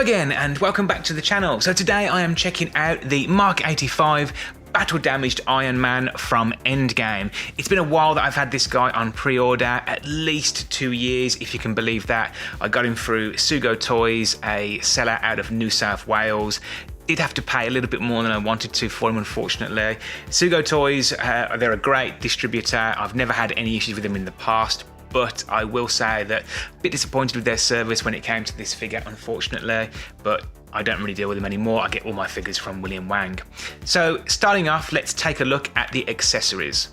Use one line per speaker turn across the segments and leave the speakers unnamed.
Hello again and welcome back to the channel. So today I am checking out the MK85 battle damaged Iron Man from Endgame. It's been a while that I've had this guy on pre-order, at least 2 years if you can believe that. I got him through Sugo Toys, a seller out of New South Wales. Did have to pay a little bit more than I wanted to for him, unfortunately. Sugo Toys, they're a great distributor. I've never had any issues with them in the past, but I will say that a bit disappointed with their service when it came to this figure, unfortunately, but I don't really deal with them anymore. I get all my figures from William Wang. So starting off, let's take a look at the accessories.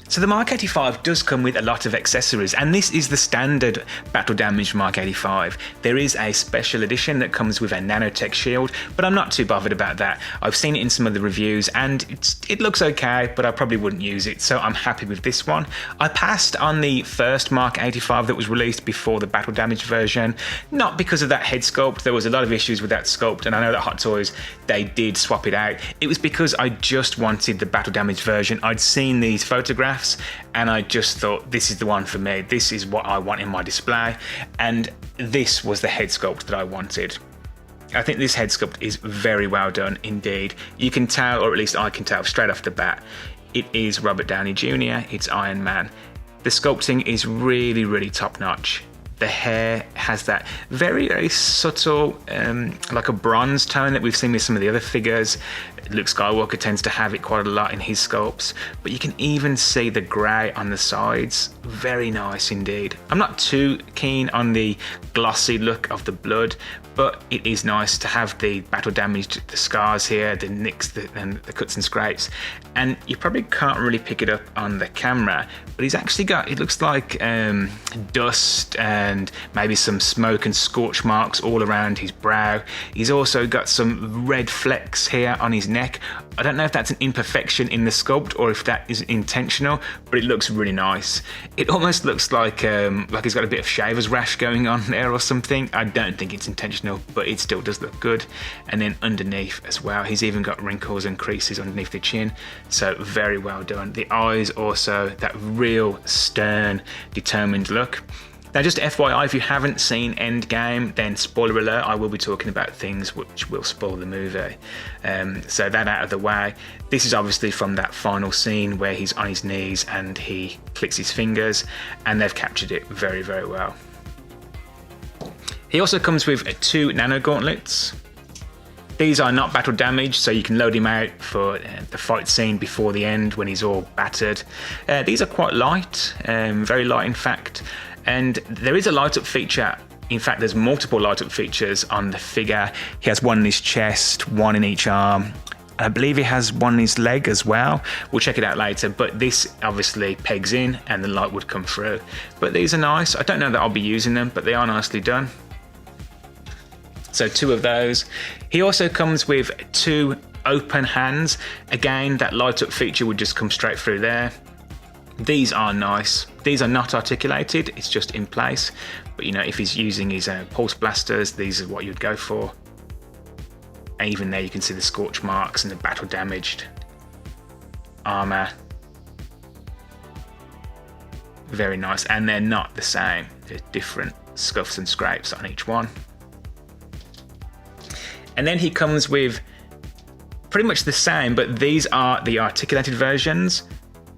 So the Mark 85 does come with a lot of accessories, and this is the standard battle damaged Mark 85. There is a special edition that comes with a nanotech shield, but I'm not too bothered about that. I've seen it in some of the reviews and it looks okay, but I probably wouldn't use it, so I'm happy with this one. I passed on the first Mark 85 that was released before the battle damaged version, not because of that head sculpt. There was a lot of issues with that sculpt, and I know that Hot Toys, they did swap it out. It was because I just wanted the battle damaged version. I'd seen these photographs and I just thought, this is the one for me. This is what I want in my display, and this was the head sculpt that I wanted. I think this head sculpt is very well done indeed. You can tell, or at least I can tell straight off the bat, it is Robert Downey Jr., it's Iron Man. The sculpting is really, really top notch. The hair has that very, very subtle, like a bronze tone that we've seen with some of the other figures. Luke Skywalker tends to have it quite a lot in his sculpts, but you can even see the grey on the sides. Very nice indeed. I'm not too keen on the glossy look of the blood, but it is nice to have the battle damaged, the scars here, the nicks and the cuts and scrapes. And you probably can't really pick it up on the camera, but he's actually got, it looks like dust and maybe some smoke and scorch marks all around his brow. He's also got some red flecks here on his neck. I don't know if that's an imperfection in the sculpt or if that is intentional, but it looks really nice. It almost looks like he's got a bit of shaver's rash going on there or something. I don't think it's intentional, but it still does look good. And then underneath as well, he's even got wrinkles and creases underneath the chin, so very well done. The eyes also, that real stern, determined look. Now, just FYI, if you haven't seen Endgame, then spoiler alert, I will be talking about things which will spoil the movie. So that out of the way, this is obviously from that final scene where he's on his knees and he clicks his fingers, and they've captured it very, very well. He also comes with 2 nano gauntlets. These are not battle damaged, so you can load him out for the fight scene before the end when he's all battered. These are quite light, very light in fact. And there is a light up feature. In fact, there's multiple light up features on the figure. He has one in his chest, one in each arm. I believe he has one in his leg as well. We'll check it out later, but this obviously pegs in and the light would come through. But these are nice. I don't know that I'll be using them, but they are nicely done. So 2 of those. He also comes with 2 open hands. Again, that light up feature would just come straight through there. These are nice. These are not articulated, it's just in place. But you know, if he's using his pulse blasters, these are what you'd go for. And even there you can see the scorch marks and the battle damaged armor. Very nice, and they're not the same. There's different scuffs and scrapes on each one. And then he comes with pretty much the same, but these are the articulated versions.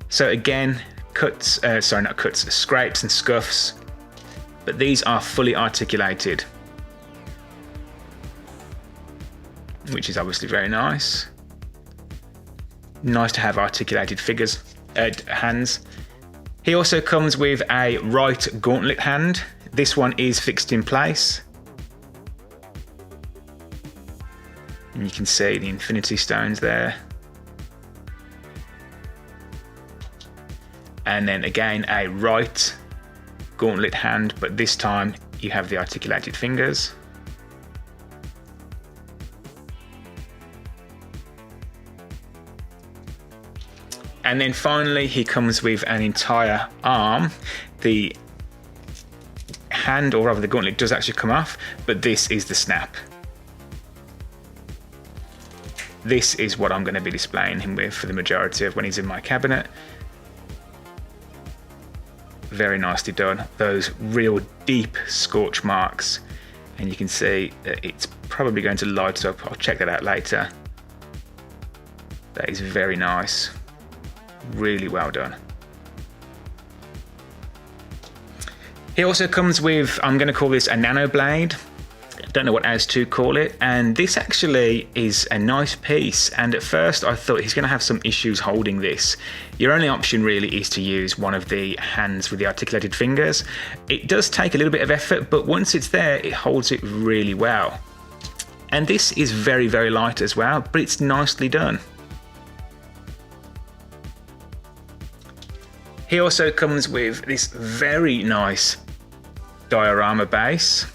So again, scrapes and scuffs, but these are fully articulated, which is obviously very nice. Nice to have articulated figures, hands. He also comes with a right gauntlet hand. This one is fixed in place. And you can see the Infinity Stones there. And then again, a right gauntlet hand, but this time you have the articulated fingers. And then finally, he comes with an entire arm. The hand, or rather the gauntlet, does actually come off, but this is the snap. This is what I'm going to be displaying him with for the majority of when he's in my cabinet. Very nicely done. Those real deep scorch marks And you can see that it's probably going to light up. I'll check that out later. That is very nice. Really well done. It also comes with, I'm going to call this a nano blade. Don't know what else to call it. And this actually is a nice piece. And at first I thought he's going to have some issues holding this. Your only option really is to use one of the hands with the articulated fingers. It does take a little bit of effort, but once it's there, it holds it really well. And this is very, very light as well, but it's nicely done. He also comes with this very nice diorama base.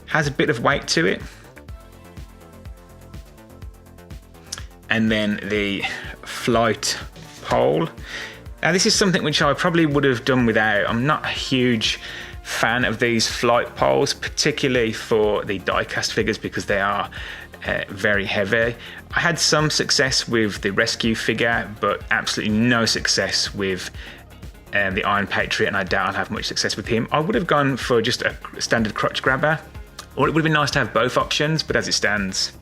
Has a bit of weight to it. And then the flight pole. Now this is something which I probably would have done without. I'm not a huge fan of these flight poles, particularly for the die-cast figures because they are very heavy. I had some success with the rescue figure, but absolutely no success with the Iron Patriot, and I doubt I'll have much success with him. I would have gone for just a standard crotch grabber, or it would have been nice to have both options, but as it stands,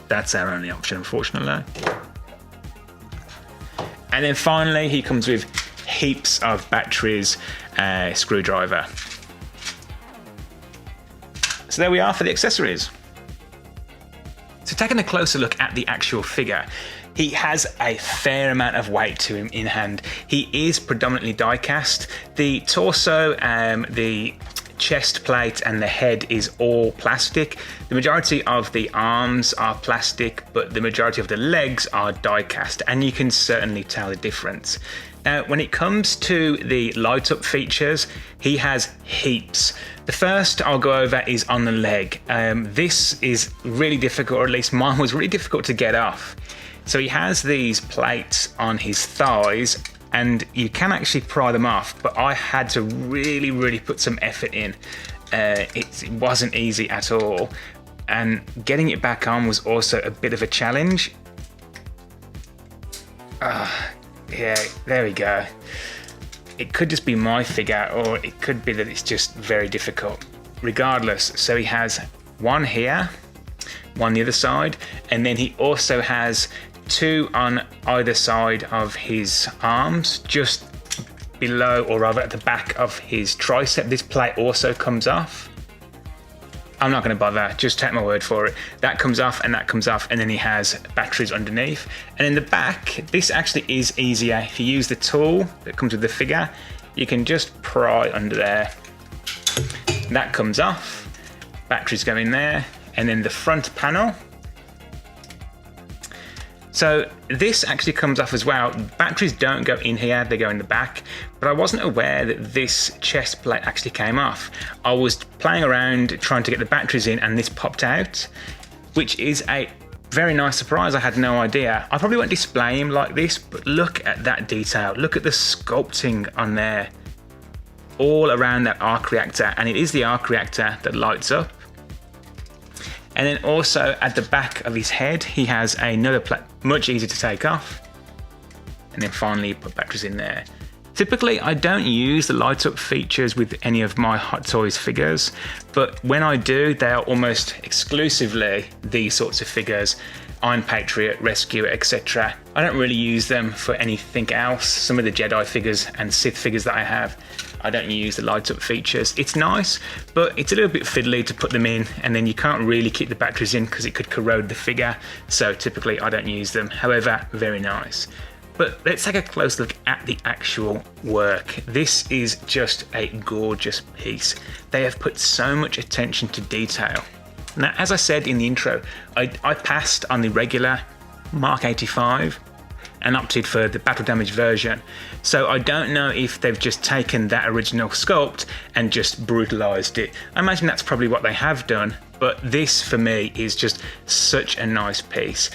that's our only option, unfortunately. And then finally, he comes with heaps of batteries, screwdriver. So there we are for the accessories. So taking a closer look at the actual figure, he has a fair amount of weight to him in hand. He is predominantly die cast. The torso, the chest plate and the head is all plastic. The majority of the arms are plastic, but the majority of the legs are die cast, and you can certainly tell the difference. Now, when it comes to the light up features, he has heaps. The first I'll go over is on the leg. This is really difficult, or at least mine was really difficult to get off. So he has these plates on his thighs, and you can actually pry them off, but I had to really put some effort in. It wasn't easy at all, and getting it back on was also a bit of a challenge. Yeah, there we go. It could just be my figure, or it could be that it's just very difficult. Regardless, so he has one here, one the other side, and then he also has two on either side of his arms, just below, or rather at the back of his tricep. This plate also comes off. I'm not going to bother, just take my word for it. That comes off and that comes off, and then he has batteries underneath. And in the back, this actually is easier. If you use the tool that comes with the figure, you can just pry under there. That comes off, batteries go in there, and then the front panel. So this actually comes off as well. Batteries don't go in here, they go in the back, but I wasn't aware that this chest plate actually came off. I was playing around trying to get the batteries in, and this popped out, which is a very nice surprise. I had no idea. I probably won't display him like this, but look at that detail. Look at the sculpting on there, all around that arc reactor, and it is the arc reactor that lights up. And then also at the back of his head, he has another plate, much easier to take off. And then finally put batteries in there. Typically, I don't use the light up features with any of my Hot Toys figures, but when I do, they are almost exclusively these sorts of figures. Iron Patriot, Rescue, etc. I don't really use them for anything else. Some of the Jedi figures and Sith figures that I have, I don't use the light up features. It's nice, but it's a little bit fiddly to put them in, and then you can't really keep the batteries in because it could corrode the figure. So typically I don't use them. However, very nice. But let's take a close look at the actual work. This is just a gorgeous piece. They have put so much attention to detail. Now, as I said in the intro, I passed on the regular Mark 85 and opted for the battle damage version. So I don't know if they've just taken that original sculpt and just brutalized it. I imagine that's probably what they have done, but this for me is just such a nice piece.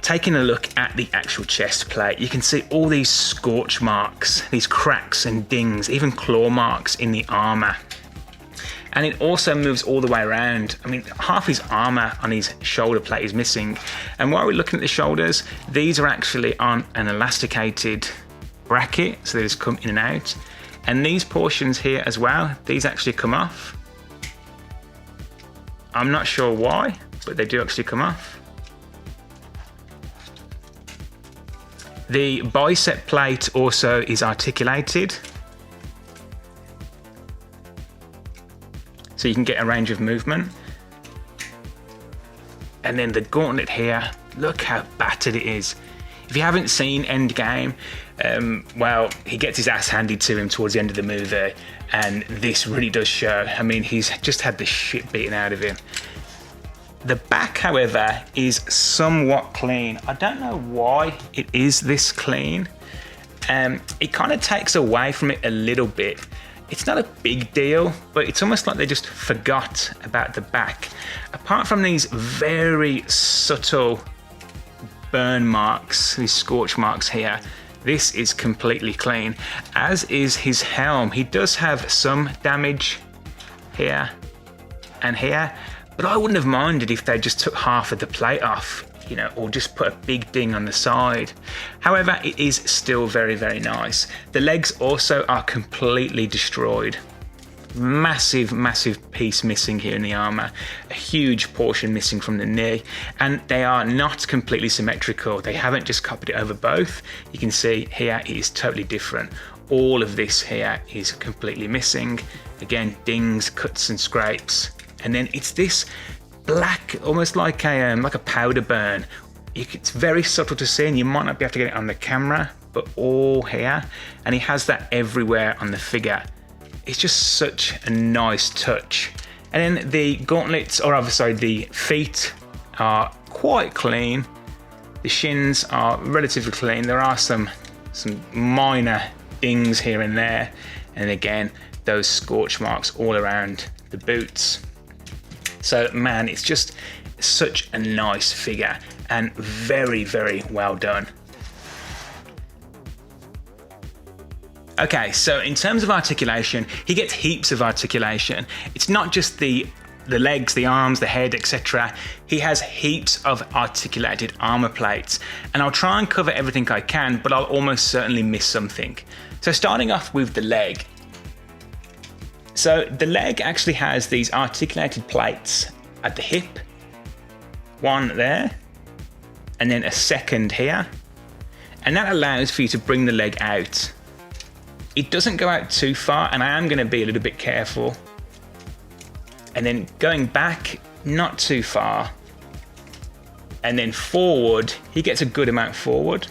Taking a look at the actual chest plate, you can see all these scorch marks, these cracks and dings, even claw marks in the armor. And it also moves all the way around. I mean, half his armor on his shoulder plate is missing. And while we're looking at the shoulders, these are actually on an elasticated bracket, so they just come in and out. And these portions here as well, these actually come off. I'm not sure why, but they do actually come off. The bicep plate also is articulated, so you can get a range of movement. And then the gauntlet here, look how battered it is. If you haven't seen Endgame, well, he gets his ass handed to him towards the end of the movie, and this really does show. I mean, he's just had the shit beaten out of him. The back, however, is somewhat clean. I don't know why it is this clean. It kind of takes away from it a little bit. It's not a big deal, but it's almost like they just forgot about the back. Apart from these very subtle burn marks, these scorch marks here, this is completely clean, as is his helm. He does have some damage here and here, but I wouldn't have minded if they just took half of the plate off, you know, or just put a big ding on the side. However, it is still very, very nice. The legs also are completely destroyed. Massive, massive piece missing here in the armor, a huge portion missing from the knee, and they are not completely symmetrical. They haven't just copied it over both. You can see here it is totally different. All of this here is completely missing. Again, dings, cuts and scrapes. And then it's this black, almost like a powder burn. It's very subtle to see, and you might not be able to get it on the camera, but all here, and he has that everywhere on the figure. It's just such a nice touch. And then the gauntlets, or sorry, the feet are quite clean. The shins are relatively clean. There are some minor dings here and there, and again, those scorch marks all around the boots. So man, it's just such a nice figure and very, very well done. Okay, so in terms of articulation, he gets heaps of articulation. It's not just the legs, the arms, the head, etc. He has heaps of articulated armor plates, and I'll try and cover everything I can, but I'll almost certainly miss something. So starting off with the leg. So the leg actually has these articulated plates at the hip, one there, and then a second here, and that allows for you to bring the leg out. It doesn't go out too far, and I am going to be a little bit careful. And then going back, not too far. And then forward, he gets a good amount forward.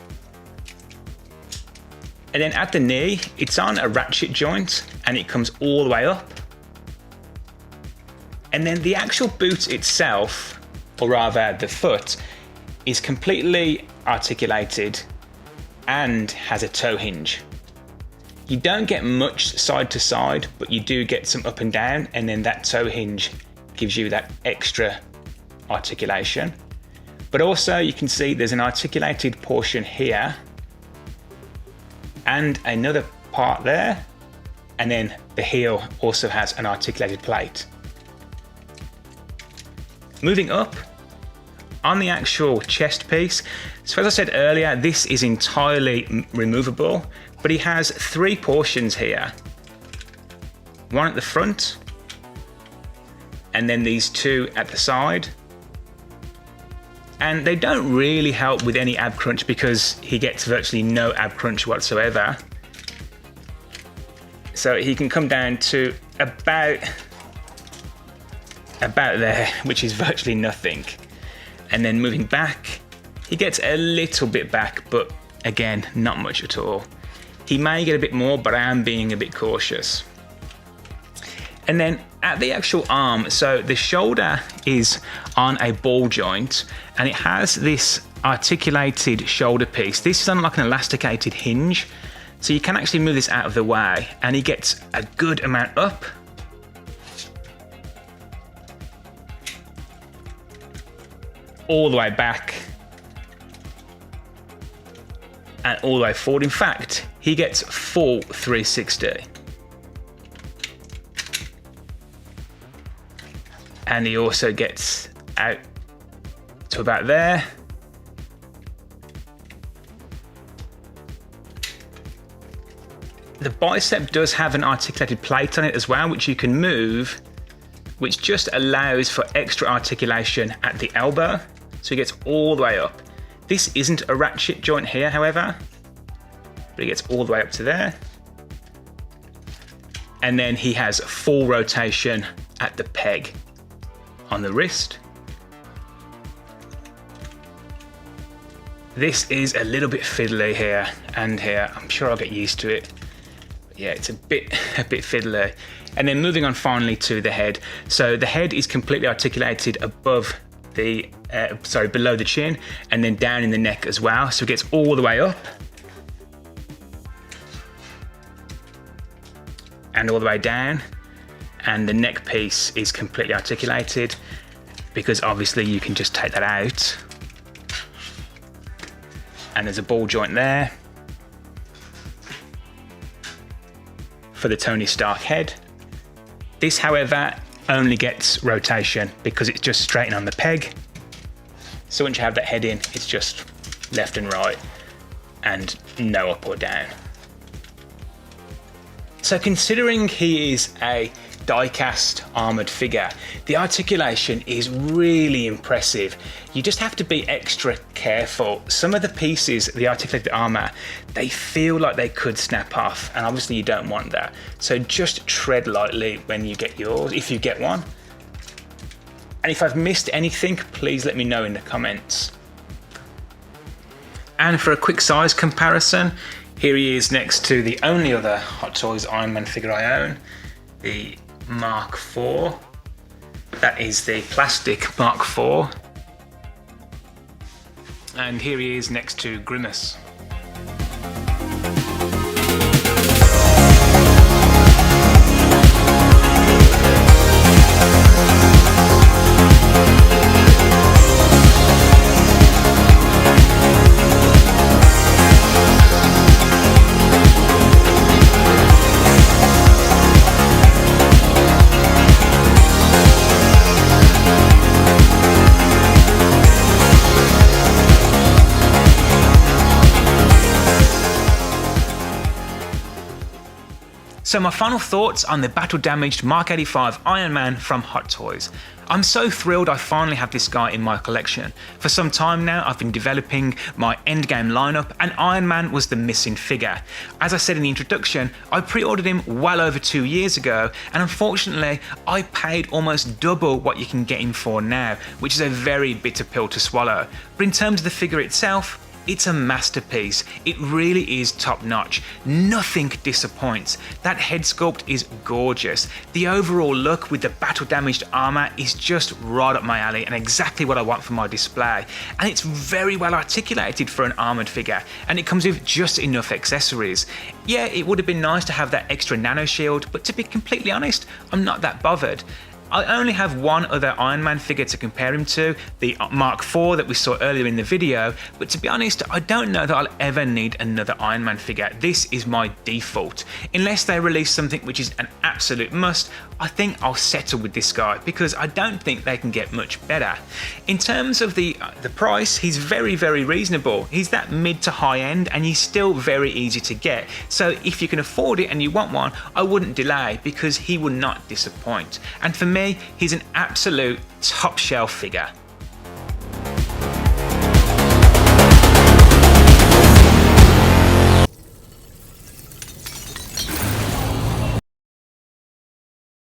And then at the knee, it's on a ratchet joint, and it comes all the way up. And then the actual boot itself, or rather the foot, is completely articulated and has a toe hinge. You don't get much side to side, but you do get some up and down, and then that toe hinge gives you that extra articulation. But also you can see there's an articulated portion here and another part there, and then the heel also has an articulated plate. Moving up, on the actual chest piece, so as I said earlier, this is entirely removable, but he has three portions here. One at the front, and then these two at the side. And they don't really help with any ab crunch because he gets virtually no ab crunch whatsoever. So he can come down to about there, which is virtually nothing. And then moving back, he gets a little bit back, but again, not much at all. He may get a bit more, but I am being a bit cautious. And then at the actual arm, so the shoulder is on a ball joint, and it has this articulated shoulder piece. This is on like an elasticated hinge, so you can actually move this out of the way, and he gets a good amount up. All the way back and all the way forward. In fact, he gets full 360. And he also gets out to about there. The bicep does have an articulated plate on it as well, which you can move which just allows for extra articulation at the elbow, so he gets all the way up. This isn't a ratchet joint here, however, but he gets all the way up to there. And then he has full rotation at the peg on the wrist. This is a little bit fiddly here and here. I'm sure I'll get used to it. But yeah, it's a bit fiddly. And then moving on finally to the head. So the head is completely articulated above the, below the chin, and then down in the neck as well. So it gets all the way up and all the way down. And the neck piece is completely articulated, because obviously you can just take that out. And there's a ball joint there for the Tony Stark head. This, however, only gets rotation because it's just straight in on the peg. So once you have that head in, it's just left and right and no up or down. So considering he is a die-cast armoured figure, the articulation is really impressive. You just have to be extra careful. Some of the pieces, the articulated armour, they feel like they could snap off, and obviously you don't want that. So just tread lightly when you get yours, if you get one. And if I've missed anything, please let me know in the comments. And for a quick size comparison, here he is next to the only other Hot Toys Iron Man figure I own, the Mark IV. That is the plastic Mark IV. And here he is next to Grimace. So my final thoughts on the battle damaged Mark 85 Iron Man from Hot Toys. I'm so thrilled I finally have this guy in my collection. For some time now I've been developing my endgame lineup, and Iron Man was the missing figure. As I said in the introduction, I pre-ordered him well over 2 years ago, and unfortunately I paid almost double what you can get him for now, which is a very bitter pill to swallow. But in terms of the figure itself, it's a masterpiece. It really is top notch. Nothing disappoints. That head sculpt is gorgeous. The overall look with the battle damaged armor is just right up my alley and exactly what I want for my display. And it's very well articulated for an armored figure, and it comes with just enough accessories. Yeah, it would have been nice to have that extra nano shield, but to be completely honest, I'm not that bothered. I only have one other Iron Man figure to compare him to, the Mark IV that we saw earlier in the video, but to be honest, I don't know that I'll ever need another Iron Man figure. This is my default. Unless they release something which is an absolute must, I think I'll settle with this guy because I don't think they can get much better. In terms of the price, he's very, very reasonable. He's that mid to high end, and he's still very easy to get. So if you can afford it and you want one, I wouldn't delay because he will not disappoint. And for me, he's an absolute top shelf figure.